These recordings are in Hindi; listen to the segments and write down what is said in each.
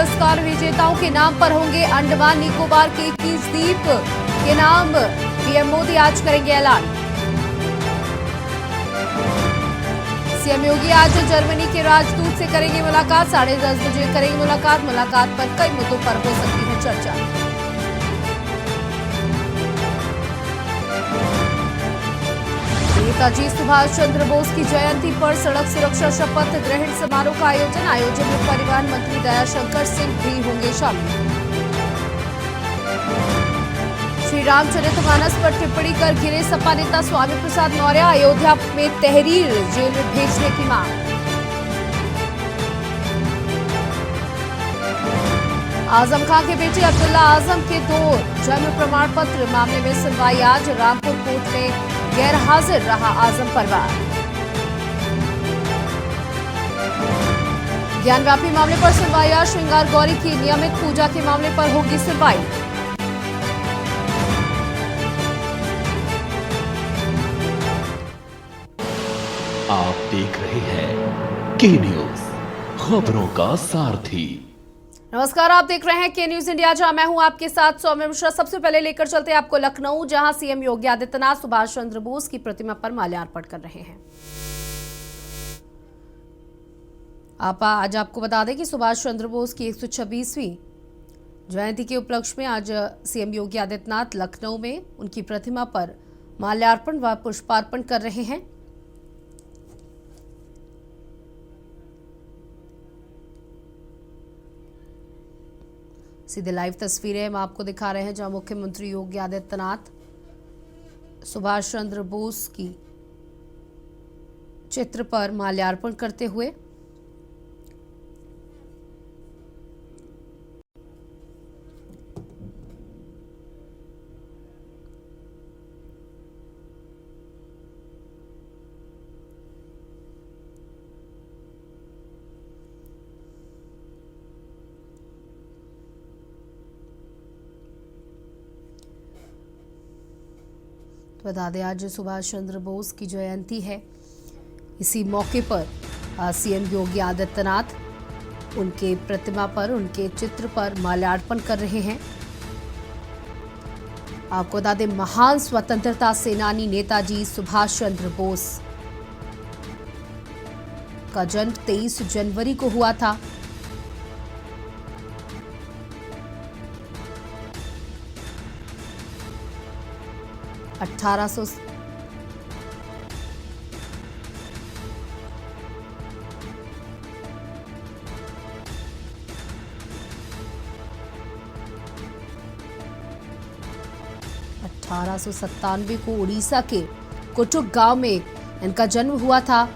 पुरस्कार विजेताओं के नाम पर होंगे अंडमान निकोबार के 21 द्वीप के नाम। पीएम मोदी आज करेंगे ऐलान। सीएम योगी आज जर्मनी के राजदूत से करेंगे मुलाकात। 10:30 बजे करेंगे मुलाकात पर कई मुद्दों पर हो सकती है चर्चा। नेताजी सुभाष चंद्र बोस की जयंती पर सड़क सुरक्षा शपथ ग्रहण समारोह का आयोजन में परिवहन मंत्री दयाशंकर सिंह भी होंगे शामिल। श्री रामचरितमानस पर टिप्पणी कर घिरे सपा नेता स्वामी प्रसाद मौर्य। अयोध्या में तहरीर जेल में भेजने की मांग। आजम खान के बेटे अब्दुल्ला आजम के 2 जन्म प्रमाण पत्र मामले में सुनवाई आज। रामपुर कोर्ट में गैर हाजिर रहा आजम परिवार। ज्ञानव्यापी मामले पर सुनवाई आज। श्रृंगार गौरी की नियमित पूजा के मामले पर होगी सुनवाई। आप देख रहे हैं के न्यूज, खबरों का सारथी। नमस्कार, आप देख रहे हैं के न्यूज इंडिया, जहां मैं हूं आपके साथ सौम्य मिश्रा। सबसे पहले लेकर चलते हैं आपको लखनऊ, जहां सीएम योगी आदित्यनाथ सुभाष चंद्र बोस की प्रतिमा पर माल्यार्पण कर रहे हैं। आज आपको बता दें कि सुभाष चंद्र बोस की 126वीं जयंती के उपलक्ष्य में आज सीएम योगी आदित्यनाथ लखनऊ में उनकी प्रतिमा पर माल्यार्पण व पुष्पार्पण कर रहे हैं। सीधे लाइव तस्वीरें हम आपको दिखा रहे हैं, जहां मुख्यमंत्री योगी आदित्यनाथ सुभाष चंद्र बोस की चित्र पर माल्यार्पण करते हुए बता दें आज सुभाष चंद्र बोस की जयंती है। इसी मौके पर सीएम योगी आदित्यनाथ उनके प्रतिमा पर, उनके चित्र पर माल्यार्पण कर रहे हैं। आपको बता दें, महान स्वतंत्रता सेनानी नेताजी सुभाष चंद्र बोस का जन्म 23 जनवरी को हुआ था। अठारह 1897 को उड़ीसा के कुटुक गांव में इनका जन्म हुआ था।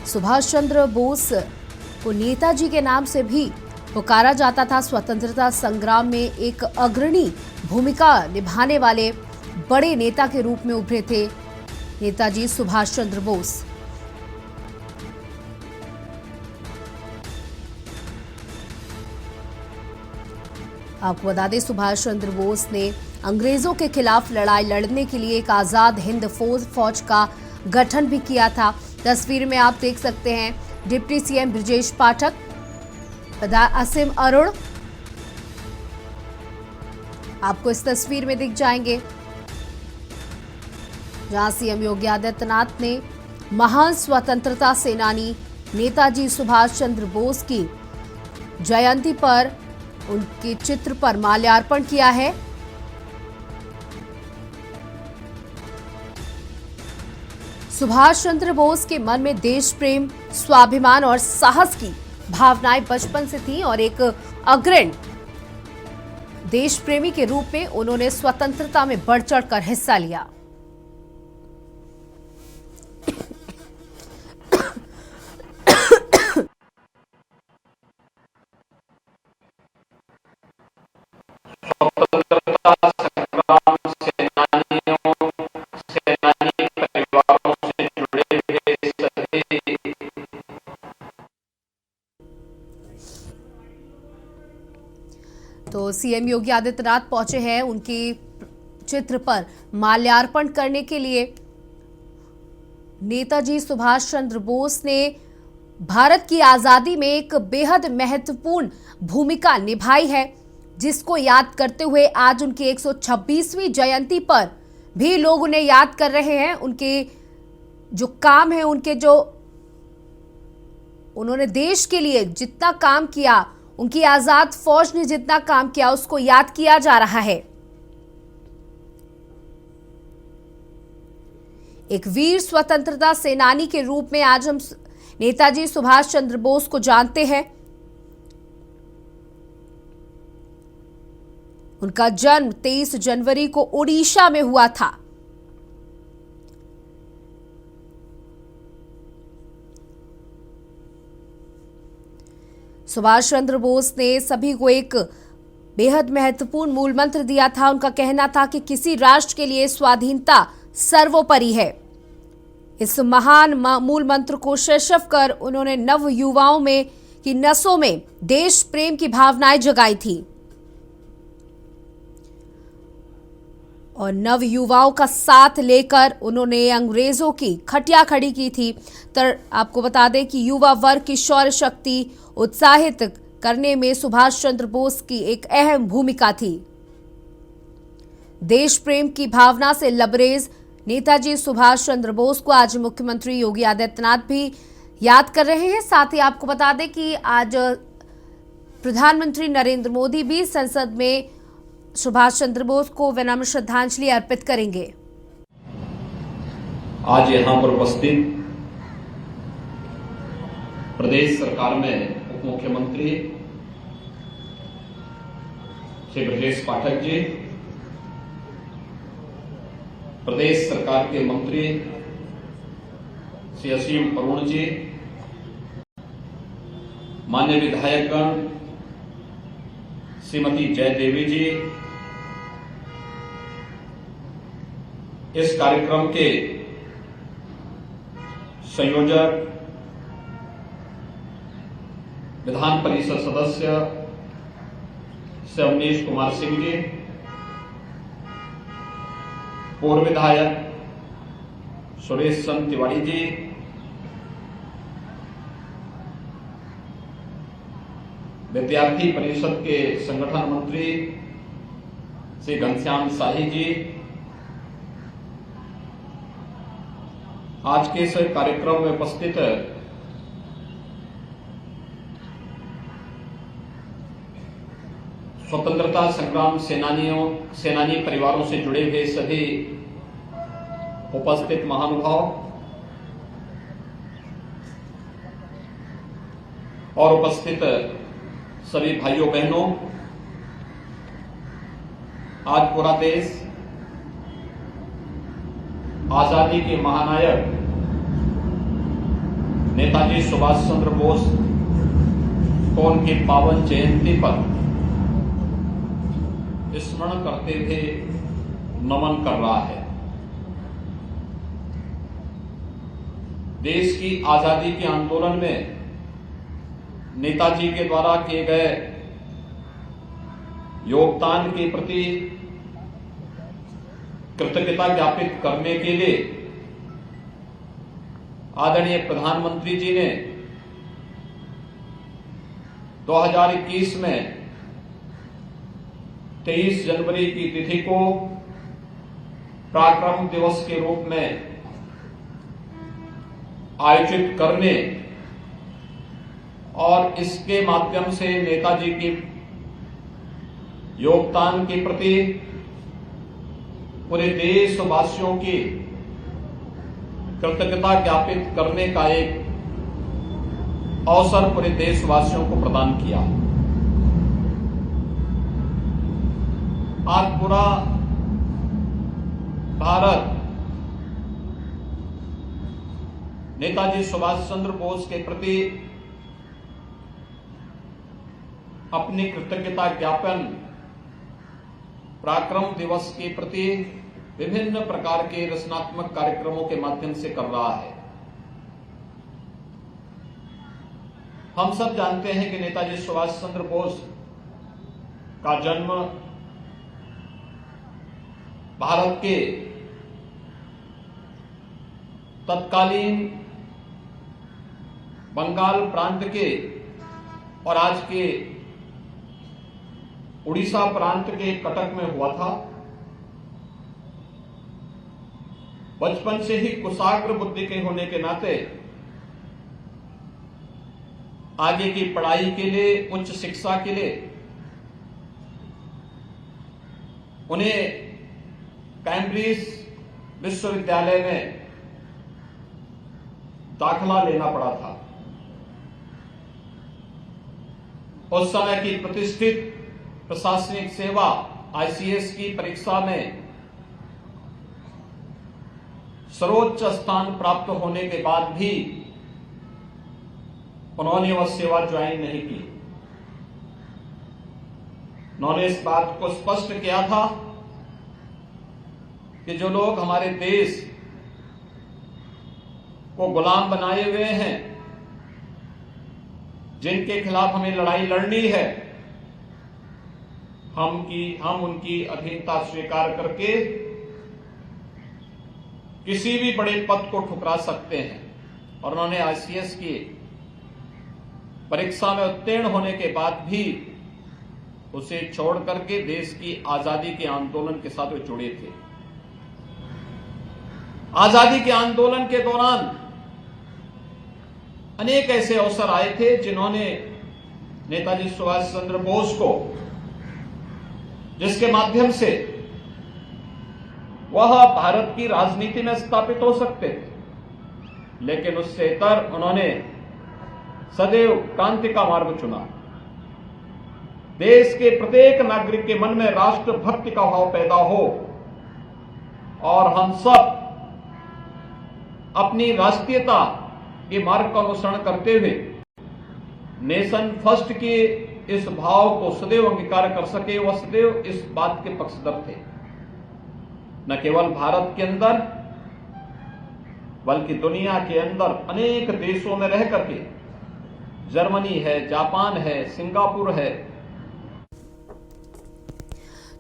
सुभाष चंद्र बोस को नेताजी के नाम से भी पुकारा जाता था। स्वतंत्रता संग्राम में एक अग्रणी भूमिका निभाने वाले बड़े नेता के रूप में उभरे थे नेताजी सुभाष चंद्र बोस। आपको बता दें, सुभाष चंद्र बोस ने अंग्रेजों के खिलाफ लड़ाई लड़ने के लिए एक आजाद हिंद फौज का गठन भी किया था। तस्वीर में आप देख सकते हैं डिप्टी सीएम ब्रजेश पाठक, असीम अरुण आपको इस तस्वीर में दिख जाएंगे, जहां सीएम योगी आदित्यनाथ ने महान स्वतंत्रता सेनानी नेताजी सुभाष चंद्र बोस की जयंती पर उनके चित्र पर माल्यार्पण किया है। सुभाष चंद्र बोस के मन में देश प्रेम, स्वाभिमान और साहस की भावनाएं बचपन से थी और एक अग्रणी देश प्रेमी के रूप में उन्होंने स्वतंत्रता में बढ़ चढ़कर हिस्सा लिया। तो सीएम योगी आदित्यनाथ पहुंचे हैं उनके चित्र पर माल्यार्पण करने के लिए। आपको बता दें, सुभाष चंद्र बोस को नेताजी सुभाष चंद्र बोस का जन्म 23 जनवरी को हुआ था। 1897 को उड़ीसा के कुटुक गांव में इनका जन्म हुआ था। सुभाष चंद्र बोस को नेताजी के नाम से भी पुकारा जाता था। स्वतंत्रता संग्राम में एक अग्रणी भूमिका निभाने वाले बड़े नेता के रूप में उभरे थे नेताजी सुभाष चंद्र बोस। आपको बता दें, महान स्वतंत्रता सेनानी नेताजी सुभाष चंद्र बोस का जन्म 23 जनवरी को हुआ था। 1897 को उड़ीसा के कुटुक गांव में इनका जन्म हुआ था। नेताजी सुभाष चंद्र बोस ने भारत की आजादी में एक बेहद महत्वपूर्ण भूमिका निभाई है, जिसको याद करते हुए आज उनकी 126वीं जयंती पर भी लोग उन्हें याद कर रहे हैं। उनके जो काम है, उनके जो उन्होंने देश के लिए जितना काम किया, उनकी आजाद फौज ने जितना काम किया, उसको याद किया जा रहा है। एक वीर स्वतंत्रता सेनानी के रूप में आज हम नेताजी सुभाष चंद्र बोस को जानते हैं। उनका जन्म 23 जनवरी को ओडिशा में हुआ था। सुभाष चंद्र बोस ने सभी को एक बेहद महत्वपूर्ण मूल मंत्र दिया था। उनका कहना था कि किसी राष्ट्र के लिए स्वाधीनता सर्वोपरि है। इस महान मूल मंत्र को शैशव कर उन्होंने नव युवाओं में की नसों में देश प्रेम की भावनाएं जगाई थी और नव युवाओं का साथ लेकर उन्होंने अंग्रेजों की खटिया खड़ी की थी। आपको बता दें कि युवा वर्ग की शौर्य शक्ति उत्साहित करने में सुभाष चंद्र बोस की एक अहम भूमिका थी। देश प्रेम की भावना से लबरेज नेताजी सुभाष चंद्र बोस को आज मुख्यमंत्री योगी आदित्यनाथ भी याद कर रहे हैं। साथ ही आपको बता दें कि आज प्रधानमंत्री नरेंद्र मोदी भी संसद में सुभाष चंद्र बोस को विनम्र श्रद्धांजलि अर्पित करेंगे। आज यहां पर उपस्थित प्रदेश सरकार में उप मुख्यमंत्री श्री ब्रजेश पाठक जी, प्रदेश सरकार के मंत्री श्री असीम अरुण जी, माननीय विधायकगण श्रीमती जयदेवी जी, इस कार्यक्रम के संयोजक विधान परिषद सदस्य श्री अवनीश कुमार सिंह जी, पूर्व विधायक सुरेश चंद्र तिवारी जी, विद्यार्थी परिषद के संगठन मंत्री श्री घनश्याम शाही जी, आज के इस कार्यक्रम में उपस्थित स्वतंत्रता संग्राम सेनानी परिवारों से जुड़े हुए सभी उपस्थित महानुभाव और उपस्थित सभी भाइयों बहनों, आज पूरा देश आजादी के महानायक नेताजी सुभाष चंद्र बोस को उनकी पावन जयंती पर स्मरण करते हुए नमन कर रहा है। देश की आजादी के आंदोलन में नेताजी के द्वारा किए गए योगदान के प्रति कृतज्ञता ज्ञापित करने के लिए आदरणीय प्रधानमंत्री जी ने 2021 में 23 जनवरी की तिथि को पराक्रम दिवस के रूप में आयोजित करने और इसके माध्यम से नेताजी के योगदान के प्रति पूरे देशवासियों की कृतज्ञता ज्ञापित करने का एक अवसर पूरे देशवासियों को प्रदान किया। आज पूरा भारत नेताजी सुभाष चंद्र बोस के प्रति अपनी कृतज्ञता ज्ञापन पराक्रम दिवस के प्रति विभिन्न प्रकार के रचनात्मक कार्यक्रमों के माध्यम से कर रहा है। हम सब जानते हैं कि नेताजी सुभाष चंद्र बोस का जन्म भारत के तत्कालीन बंगाल प्रांत के और आज के उड़ीसा प्रांत के कटक में हुआ था। बचपन से ही कुशाग्र बुद्धि के होने के नाते आगे की पढ़ाई के लिए, उच्च शिक्षा के लिए उन्हें कैम्ब्रिज विश्वविद्यालय में दाखिला लेना पड़ा था। उस समय की प्रतिष्ठित प्रशासनिक सेवा ICS की परीक्षा में सर्वोच्च स्थान प्राप्त होने के बाद भी उन्होंने वह सेवा ज्वाइन नहीं की। उन्होंने इस बात को स्पष्ट किया था कि जो लोग हमारे देश को गुलाम बनाए हुए हैं, जिनके खिलाफ हमें लड़ाई लड़नी है, हम उनकी अधीनता स्वीकार करके किसी भी बड़े पद को ठुकरा सकते हैं। और उन्होंने ICS की परीक्षा में उत्तीर्ण होने के बाद भी उसे छोड़ करके देश की आजादी के आंदोलन के साथ वे जुड़े थे। आजादी के आंदोलन के दौरान अनेक ऐसे अवसर आए थे जिन्होंने नेताजी सुभाष चंद्र बोस को, जिसके माध्यम से वह भारत की राजनीति में स्थापित हो सकते थे, लेकिन उससे इतर उन्होंने सदैव क्रांति का मार्ग चुना। देश के प्रत्येक नागरिक के मन में राष्ट्रभक्ति का भाव पैदा हो और हम सब अपनी राष्ट्रीयता के मार्ग का अनुसरण करते हुए नेशन फर्स्ट के इस भाव को सदैव अंगीकार कर सके। वह सदैव इस बात के पक्षधर थे, न केवल भारत के अंदर बल्कि दुनिया के अंदर अनेक देशों में रह करके, जर्मनी है, जापान है, सिंगापुर है।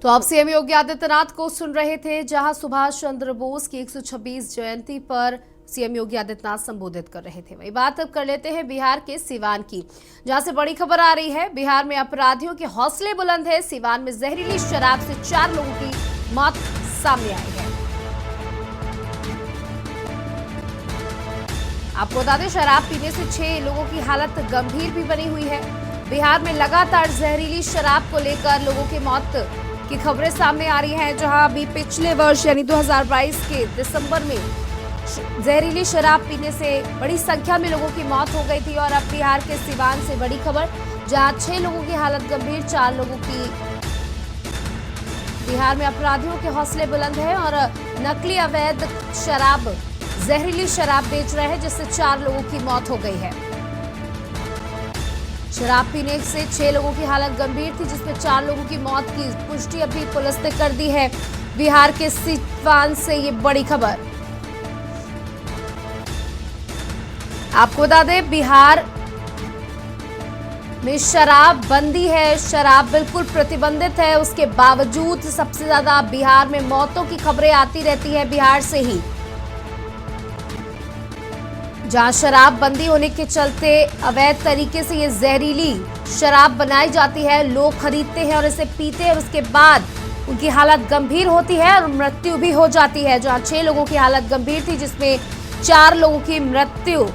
तो आप सीएम योगी आदित्यनाथ को सुन रहे थे, जहां सुभाष चंद्र बोस की 126 जयंती पर सीएम योगी आदित्यनाथ संबोधित कर रहे थे। वही बात अब कर लेते हैं बिहार के सिवान की, जहां से बड़ी खबर आ रही है। बिहार में अपराधियों के हौसले बुलंद है। सिवान में जहरीली शराब से 4 लोगों की मौत सामने आई है। आपको बता दें, शराब पीने से 6 लोगों की हालत गंभीर भी बनी हुई है। बिहार में लगातार जहरीली शराब को लेकर लोगों की मौत की खबरें सामने आ रही हैं, जहां अभी पिछले वर्ष यानी 2022 के दिसंबर में जहरीली शराब पीने से बड़ी संख्या में लोगों की मौत हो गई थी। और अब बिहार के सिवान से बड़ी खबर, जहां 6 लोगों की हालत गंभीर, 4 लोगों की। बिहार में अपराधियों के हौसले बुलंद हैं और नकली अवैध शराब, जहरीली शराब बेच रहे हैं, जिससे 4 लोगों की मौत हो गई है। शराब पीने से 6 लोगों की हालत गंभीर थी, जिसमें 4 लोगों की मौत की पुष्टि अभी पुलिस ने कर दी है। बिहार के सिवान से ये बड़ी खबर। आपको बता दें, बिहार में शराब बंदी है, शराब बिल्कुल प्रतिबंधित है। उसके बावजूद सबसे ज्यादा बिहार में मौतों की खबरें आती रहती है बिहार से ही, जहां शराब बंदी होने के चलते अवैध तरीके से ये जहरीली शराब बनाई जाती है। लोग खरीदते हैं और इसे पीते हैं, और उसके बाद उनकी हालत गंभीर होती है और मृत्यु भी हो जाती है। जहां 6 लोगों की हालत गंभीर थी, जिसमें 4 लोगों की मृत्यु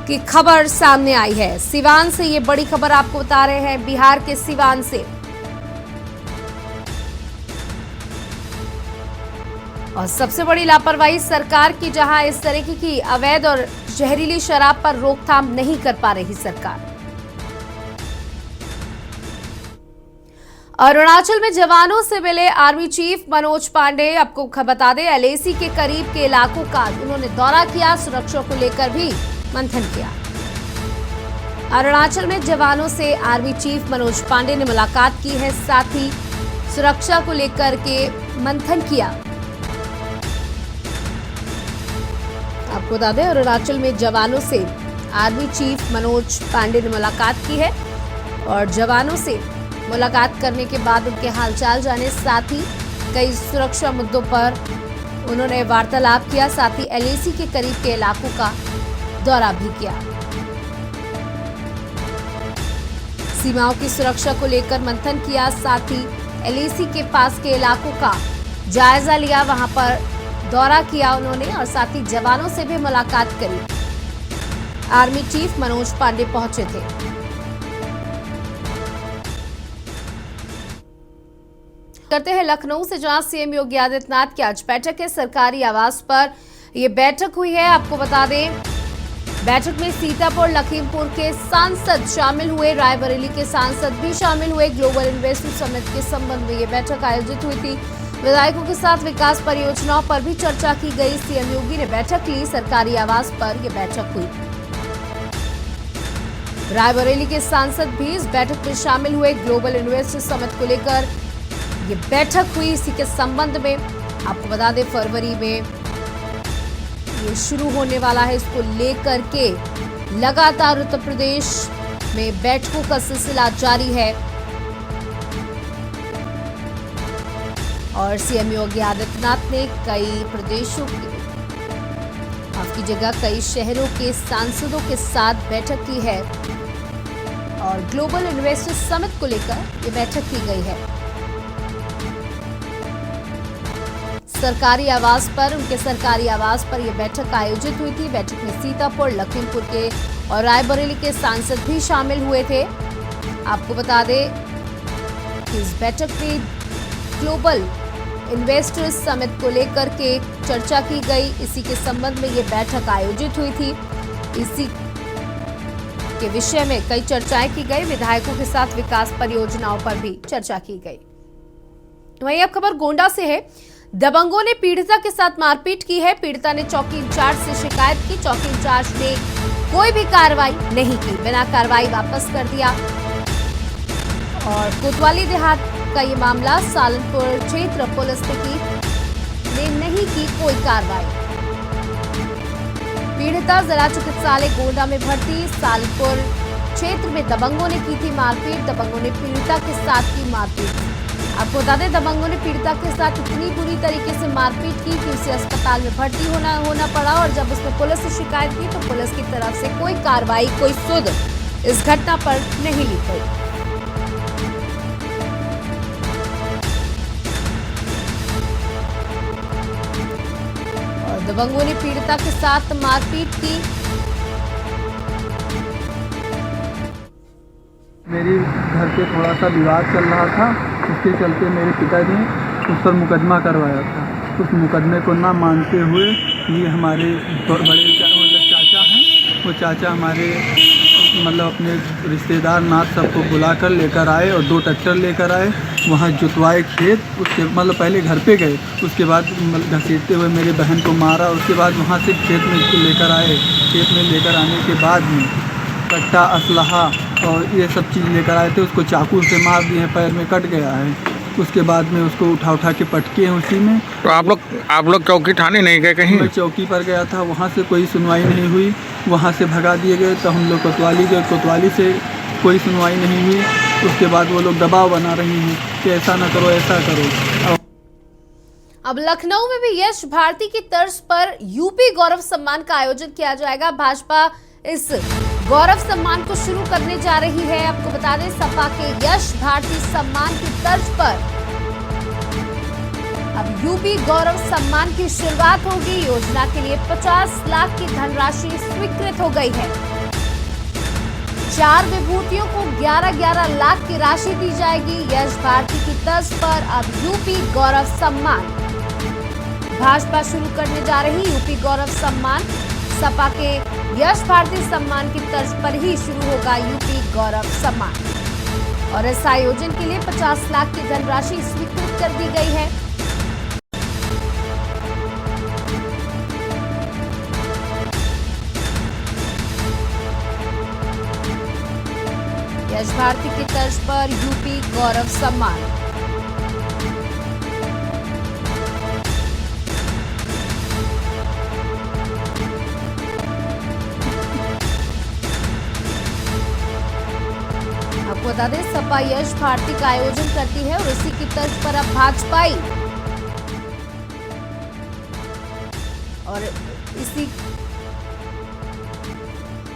की खबर सामने आई है। सिवान से ये बड़ी खबर आपको बता रहे हैं, बिहार के सिवान से। और सबसे बड़ी लापरवाही सरकार की, जहां इस तरीके की अवैध और जहरीली शराब पर रोकथाम नहीं कर पा रही सरकार। अरुणाचल में जवानों से मिले आर्मी चीफ मनोज पांडे। आपको बता दें, LAC के करीब के इलाकों का उन्होंने दौरा किया, सुरक्षा को लेकर भी मंथन किया। अरुणाचल में जवानों से आर्मी चीफ मनोज पांडे ने मुलाकात की है, साथ ही सुरक्षा को लेकर के मंथन किया। आपको बता दें, अरुणाचल में जवानों से आर्मी चीफ मनोज पांडे ने मुलाकात की है और जवानों से मुलाकात करने के बाद उनके हालचाल जाने, साथ ही कई सुरक्षा मुद्दों पर उन्होंने वार्तालाप किया, साथ ही एलएसी के करीब के इलाकों का दौरा भी किया। सीमाओं की सुरक्षा को लेकर मंथन किया, साथ ही एलएसी के पास के इलाकों का जायजा लिया, वहां पर दौरा किया उन्होंने और साथ ही जवानों से भी मुलाकात करी। आर्मी चीफ मनोज पांडे पहुंचे थे। करते हैं लखनऊ से, जहां सीएम योगी आदित्यनाथ की आज बैठक है। सरकारी आवास पर यह बैठक हुई है। आपको बता दें, बैठक में सीतापुर लखीमपुर के सांसद शामिल हुए, रायबरेली के सांसद भी शामिल हुए। ग्लोबल इन्वेस्टर समिट के संबंध में यह बैठक आयोजित हुई थी। विधायकों के साथ विकास परियोजनाओं पर भी चर्चा की गई। सीएम योगी ने बैठक ली, सरकारी आवास पर यह बैठक हुई। रायबरेली के सांसद भी इस बैठक में शामिल हुए। ग्लोबल इन्वेस्टर समिट को लेकर ये बैठक हुई। इसी के संबंध में आपको बता दें, फरवरी में ये शुरू होने वाला है। इसको लेकर के लगातार उत्तर प्रदेश में बैठकों का सिलसिला जारी है और सीएम योगी आदित्यनाथ ने कई प्रदेशों के, माफ कीजिएगा, कई शहरों के सांसदों के साथ बैठक की है और ग्लोबल इन्वेस्टर समिट को लेकर ये बैठक की गई है। सरकारी आवास पर, उनके सरकारी आवास पर यह बैठक आयोजित हुई थी। बैठक में सीतापुर, लखीमपुर के और रायबरेली के सांसद भी शामिल हुए थे। आपको बता दें कि इस बैठक में ग्लोबल इन्वेस्टर्स समिट को लेकर के चर्चा की गई। इसी के संबंध में यह बैठक आयोजित हुई थी। इसी के विषय में कई चर्चाएं की गई। विधायकों के साथ विकास परियोजनाओं पर भी चर्चा की गई। वहीं अब खबर गोंडा से है। दबंगों ने पीड़िता के साथ मारपीट की है। पीड़िता ने चौकी इंचार्ज से शिकायत की। चौकी इंचार्ज ने कोई भी कार्रवाई नहीं की, बिना कार्रवाई वापस कर दिया। और कोतवाली देहात का ये मामला, सालनपुर क्षेत्र पुलिस ने नहीं की कोई कार्रवाई। पीड़िता जिला चिकित्सालय गोंडा में भर्ती। सालनपुर क्षेत्र में दबंगों ने की थी मारपीट। दबंगों ने पीड़िता के साथ की मारपीट। आपको बता दें, दबंगों ने पीड़िता के साथ इतनी बुरी तरीके से मारपीट की कि उसे अस्पताल में भर्ती होना पड़ा और जब उसने पुलिस से शिकायत की तो पुलिस की तरफ से कोई कार्रवाई, कोई सुध इस घटना पर नहीं ली गई। और दबंगों ने पीड़िता के साथ मारपीट की। मेरी घर पे थोड़ा सा विवाद चल रहा था, उसके चलते मेरे पिताजी ने उस पर मुकदमा करवाया था। उस मुकदमे को ना मानते हुए ये हमारे बड़े चाचा हैं, वो चाचा हमारे अपने रिश्तेदार नाथ सबको बुलाकर लेकर आए और 2 ट्रैक्टर लेकर आए। वहाँ जुतवाए खेत। उसके पहले घर पे गए, उसके बाद घसीटते हुए मेरे बहन को मारा। उसके बाद वहाँ से खेत में लेकर आए। खेत में लेकर आने के बाद में कट्टा, असलहा और ये सब चीज़ लेकर आए थे। उसको चाकू से मार दिए, पैर में कट गया है। उसके बाद में उसको उठा के पटके हैं उसी में। तो आप लोग चौकी थाने नहीं गए कहीं? मैं चौकी पर गया था, वहाँ से कोई सुनवाई नहीं हुई। वहाँ से भगा दिए गए। तो हम लोग कोतवाली गए, कोतवाली से कोई सुनवाई नहीं हुई। उसके बाद वो लोग दबाव बना रही हैं कि ऐसा ना करो, ऐसा करो। अब लखनऊ में भी यश भारती की तर्ज पर यूपी गौरव सम्मान का आयोजन किया जाएगा। भाजपा इस गौरव सम्मान को शुरू करने जा रही है। आपको बता दें, सपा के यश भारती सम्मान की तर्ज पर अब यूपी गौरव सम्मान की शुरुआत होगी। योजना के लिए 50 लाख की धनराशि स्वीकृत हो गई है। 4 विभूतियों को 11-11 लाख की राशि दी जाएगी। यश भारती की तर्ज पर अब यूपी गौरव सम्मान भाजपा शुरू करने जा रही। यूपी गौरव सम्मान सपा के यश भारती सम्मान की तर्ज पर ही शुरू होगा यूपी गौरव सम्मान। और इस आयोजन के लिए 50 लाख की धनराशि स्वीकृत कर दी गई है। यश भारती की तर्ज पर यूपी गौरव सम्मान। आपको बता दें, सपा यश भारती का आयोजन करती है और इसी की तर्ज पर अब भाजपाई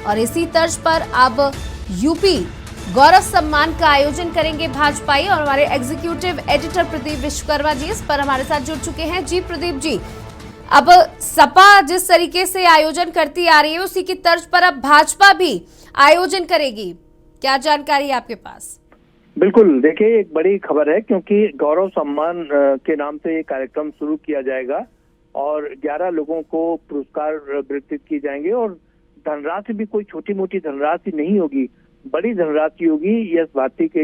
और इसी तर्ज पर अब यूपी गौरव सम्मान का आयोजन करेंगे भाजपाई। और हमारे एग्जीक्यूटिव एडिटर प्रदीप विश्वकर्मा जी इस पर हमारे साथ जुड़ चुके हैं। जी प्रदीप जी, अब सपा जिस तरीके से आयोजन करती आ रही है उसी की तर्ज पर अब भाजपा भी आयोजन करेगी, क्या जानकारी है आपके पास? बिल्कुल, देखिए एक बड़ी खबर है क्योंकि गौरव सम्मान के नाम से ये कार्यक्रम शुरू किया जाएगा और 11 लोगों को पुरस्कार वितरित किए जाएंगे और धनराशि भी कोई छोटी मोटी धनराशि नहीं होगी, बड़ी धनराशि होगी। यश भारती के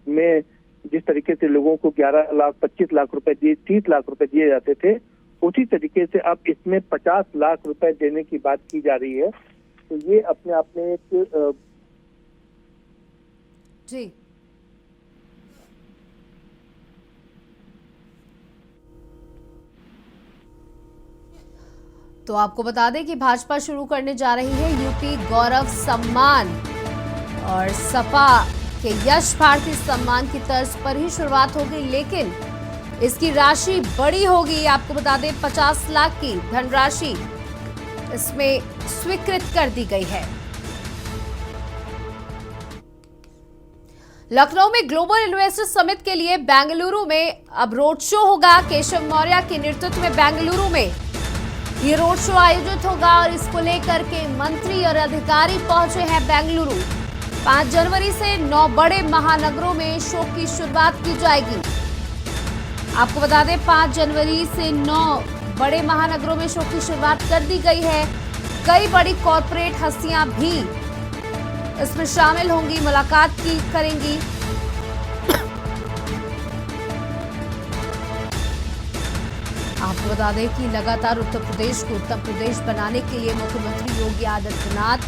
में जिस तरीके से लोगों को 11 लाख 25 लाख रुपए दिए, 30 लाख रुपए दिए जाते थे, उसी तरीके से अब इसमें 50 लाख रुपए देने की बात की जा रही है। तो ये अपने आप में एक जी तो आपको बता दें कि भाजपा शुरू करने जा रही है यूपी गौरव सम्मान और सपा के यश भारती सम्मान की तर्ज पर ही शुरुआत होगी, लेकिन इसकी राशि बड़ी होगी। आपको बता दें 50 लाख की धनराशि इसमें स्वीकृत कर दी गई है। लखनऊ में ग्लोबल इन्वेस्टर समिट के लिए बेंगलुरु में अब रोड शो होगा। केशव मौर्य के नेतृत्व में बेंगलुरु में ये रोड शो आयोजित होगा और इसको लेकर के मंत्री और अधिकारी पहुंचे हैं बेंगलुरु। 5 जनवरी से 9 बड़े महानगरों में शो की शुरुआत की जाएगी। आपको बता दें 5 जनवरी से 9 बड़े महानगरों में शो की शुरुआत कर दी गई है। कई बड़ी कॉरपोरेट हस्तियां भी इसमें शामिल होंगी, मुलाकात करेंगी। आपको बता दें कि लगातार उत्तर प्रदेश को उत्तम प्रदेश बनाने के लिए मुख्यमंत्री योगी आदित्यनाथ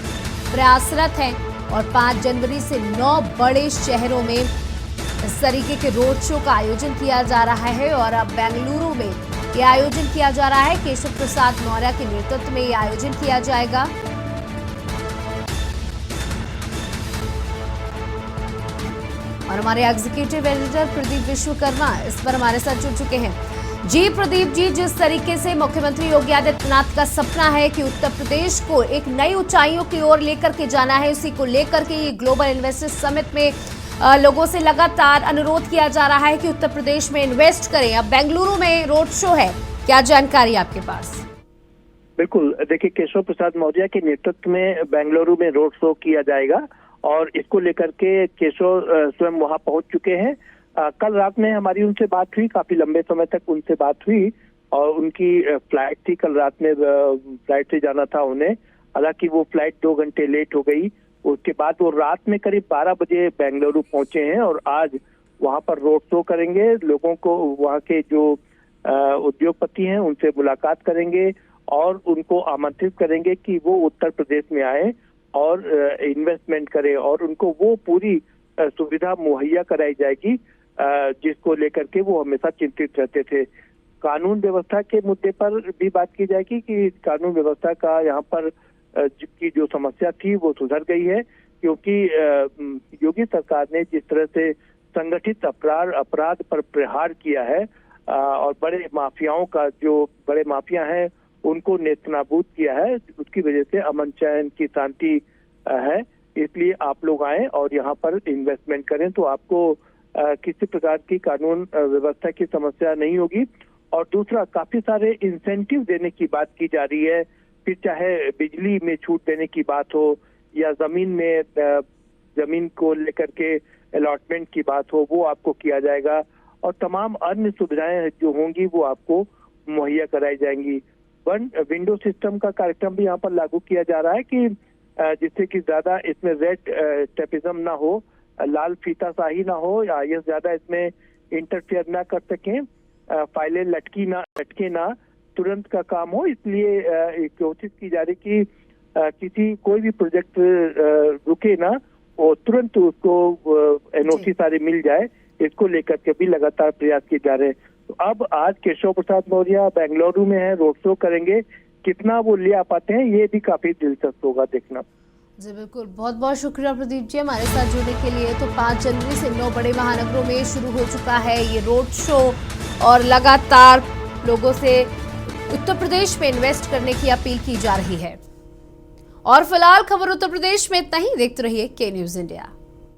प्रयासरत हैं और 5 जनवरी से 9 बड़े शहरों में इस तरीके के रोड शो का आयोजन किया जा रहा है। और अब बेंगलुरु में यह आयोजन किया जा रहा है। केशव प्रसाद मौर्य के नेतृत्व में यह आयोजन किया जाएगा। और हमारे एग्जीक्यूटिव एडिटर प्रदीप विश्वकर्मा इस पर हमारे साथ जुड़ चुके हैं। जी प्रदीप जी, जिस तरीके से मुख्यमंत्री योगी आदित्यनाथ का सपना है कि उत्तर प्रदेश को एक नई ऊंचाइयों की ओर लेकर के जाना है, उसी को लेकर के ये ग्लोबल इन्वेस्टर्स समिट में लोगों से लगातार अनुरोध किया जा रहा है कि उत्तर प्रदेश में इन्वेस्ट करें। अब बेंगलुरु में रोड शो है, क्या जानकारी आपके पास? बिल्कुल, देखिए केशव प्रसाद मौर्य के नेतृत्व में बेंगलुरु में रोड शो किया जाएगा और इसको लेकर के केशव स्वयं वहां पहुंच चुके हैं। कल रात में हमारी उनसे बात हुई, काफी लंबे समय तक उनसे बात हुई और उनकी फ्लाइट थी, कल रात में फ्लाइट से जाना था उन्हें। हालांकि वो फ्लाइट 2 घंटे लेट हो गई। उसके बाद वो रात में करीब 12 बजे बेंगलुरु पहुंचे हैं और आज वहां पर रोड शो करेंगे। लोगों को, वहां के जो उद्योगपति हैं उनसे मुलाकात करेंगे और उनको आमंत्रित करेंगे कि वो उत्तर प्रदेश में आए और इन्वेस्टमेंट करें और उनको वो पूरी सुविधा मुहैया कराई जाएगी जिसको लेकर के वो हमेशा चिंतित रहते थे। कानून व्यवस्था के मुद्दे पर भी बात की जाएगी कि कानून व्यवस्था का यहाँ पर की जो समस्या थी वो सुधर गई है, क्योंकि योगी सरकार ने जिस तरह से संगठित अपराध पर प्रहार किया है और बड़े माफियाओं का, जो बड़े माफिया हैं उनको नेस्तनाबूद किया है, उसकी वजह से अमन चैन की शांति है। इसलिए आप लोग आए और यहाँ पर इन्वेस्टमेंट करें तो आपको किसी प्रकार की कानून व्यवस्था की समस्या नहीं होगी। और दूसरा, काफी सारे इंसेंटिव देने की बात की जा रही है, फिर चाहे बिजली में छूट देने की बात हो या जमीन को लेकर के अलॉटमेंट की बात हो, वो आपको किया जाएगा और तमाम अन्य सुविधाएं जो होंगी वो आपको मुहैया कराई जाएंगी। विंडो सिस्टम का कार्यक्रम भी यहाँ पर लागू किया जा रहा है कि जिससे कि ज्यादा इसमें रेड टेपिज्म ना हो, लाल फीताशाही ना हो, या ये ज्यादा इसमें इंटरफेयर ना कर सकें, फाइलें लटके ना, तुरंत का काम हो। इसलिए कोशिश की जा रही कि कोई भी प्रोजेक्ट रुके ना और तुरंत उसको एनओसी सारे मिल जाए, इसको लेकर के भी लगातार प्रयास किए जा रहे हैं। तो अब आज केशव प्रसाद मौर्य बेंगलुरु में है, रोड शो करेंगे, कितना वो ले आ पाते हैं ये भी काफी दिलचस्प होगा देखना। जी बिल्कुल, बहुत बहुत शुक्रिया प्रदीप जी हमारे साथ जुड़ने के लिए। तो 5 जनवरी से 9 बड़े महानगरों में शुरू हो चुका है ये रोड शो और लगातार लोगों से उत्तर प्रदेश में इन्वेस्ट करने की अपील की जा रही है। और फिलहाल खबर उत्तर प्रदेश में इतना ही। देखते रहिए के न्यूज इंडिया।